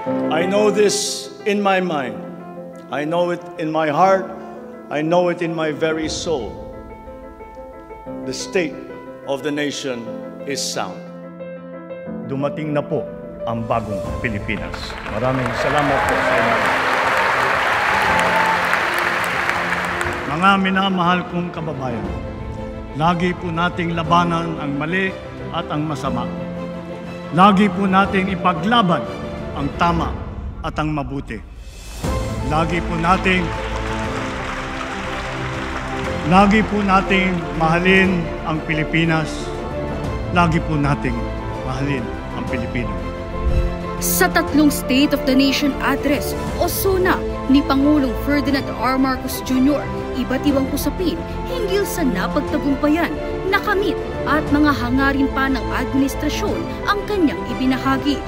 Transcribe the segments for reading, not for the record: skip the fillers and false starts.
I know this in my mind. I know it in my heart. I know it in my very soul. The state of the nation is sound. Dumating na po ang bagong Pilipinas. Maraming salamat po sa inyo. Mga minamahal kong kababayan, lagi po nating labanan ang mali at ang masama. Lagi po nating ipaglaban ang tama at ang mabuti. Lagi po nating mahalin ang Pilipinas. Lagi po nating mahalin ang Pilipino. Sa tatlong State of the Nation Address o SONA ni Pangulong Ferdinand R. Marcos Jr., iba't ibang usapin hinggil sa napagtagumpayan, nakamit at mga hangarin pa ng administrasyon ang kanyang ibinahagi.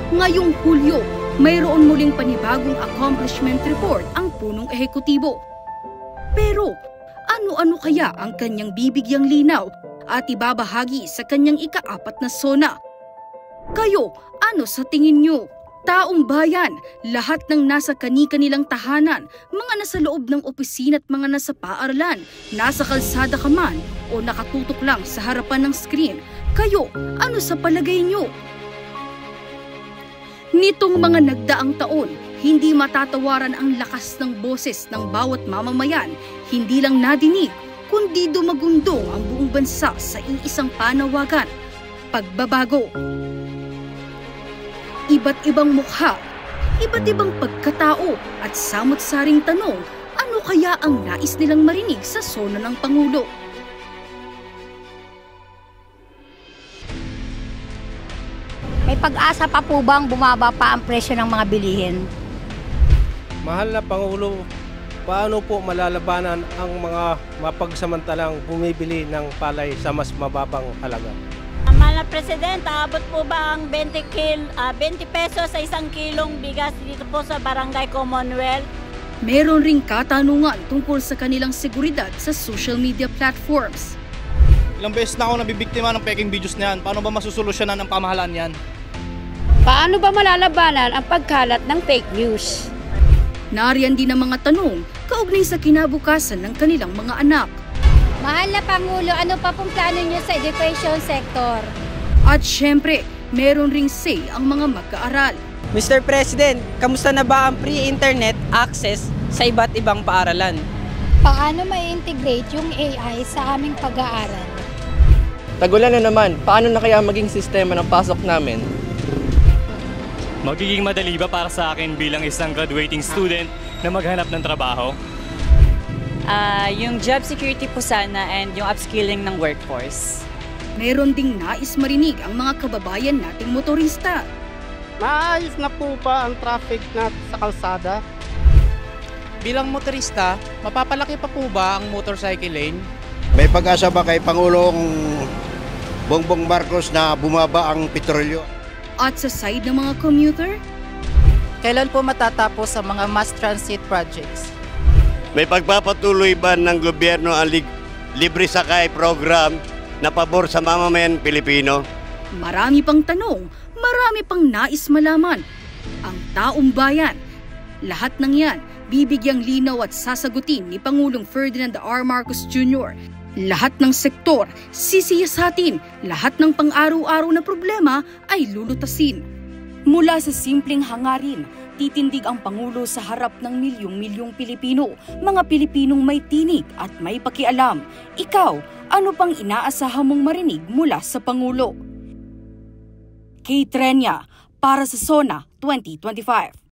Ngayong Hulyo, mayroon muling panibagong accomplishment report ang punong ehekutibo. Pero ano-ano kaya ang kanyang bibigyang linaw at ibabahagi sa kanyang ika-4 na SONA? Kayo, ano sa tingin nyo? Taong bayan, lahat ng nasa kani-kanilang tahanan, mga nasa loob ng opisina at mga nasa paaralan, nasa kalsada ka man o nakatutok lang sa harapan ng screen, kayo, ano sa palagay nyo? Nitong mga nagdaang taon, hindi matatawaran ang lakas ng boses ng bawat mamamayan, hindi lang nadinig, kundi dumagundong ang buong bansa sa iisang panawagan, pagbabago. Iba't ibang mukha, iba't ibang pagkatao at samot-saring tanong, ano kaya ang nais nilang marinig sa SONA ng Pangulo? May pag-asa pa po bang bumaba pa ang presyo ng mga bilihin? Mahal na Pangulo, paano po malalabanan ang mga mapagsamantalang bumibili ng palay sa mas mababang halaga? Mahal na Presidente, aabot po ba ang 20 pesos sa 1 kilong bigas dito po sa Barangay Commonwealth? Meron ring katanungan tungkol sa kanilang seguridad sa social media platforms. Ilang beses na ako nabibiktima ng peking videos na yan. Paano ba masusolusyonan ang pamahalaan yan? Paano ba malalabanan ang pagkalat ng fake news? Nariyan din ang mga tanong kaugnay sa kinabukasan ng kanilang mga anak. Mahal na Pangulo, ano pa pong plano niyo sa education sector? At syempre, meron ring say ang mga mag-aaral. Mr. President, kamusta na ba ang pre-internet access sa iba't ibang paaralan? Paano ma-integrate yung AI sa aming pag-aaral? Tagulan na naman, paano na kaya maging sistema ng pasok namin? Magiging madali ba para sa akin bilang isang graduating student na maghanap ng trabaho? Yung job security po sana and yung upskilling ng workforce. Meron ding nais marinig ang mga kababayan nating motorista. Maayos na po ba ang traffic na sa kalsada? Bilang motorista, mapapalaki pa po ba ang motorcycle lane? May pag-asa ba kay Pangulong Bongbong Marcos na bumaba ang petrolyo? At sa side ng mga commuter? Kailan po matatapos ang mga mass transit projects? May pagpapatuloy ba ng gobyerno ang libre sakay program na pabor sa mamamayan Pilipino? Marami pang tanong, marami pang nais malaman. Ang taong bayan, lahat ng yan, bibigyang linaw at sasagutin ni Pangulong Ferdinand R. Marcos Jr. Lahat ng sektor, sisiyasatin, lahat ng pang-araw-araw na problema ay lulutasin. Mula sa simpleng hangarin, titindig ang Pangulo sa harap ng milyong-milyong Pilipino, mga Pilipinong may tinig at may pakialam. Ikaw, ano pang inaasahan mong marinig mula sa Pangulo? Kate Renya, para sa SONA 2025.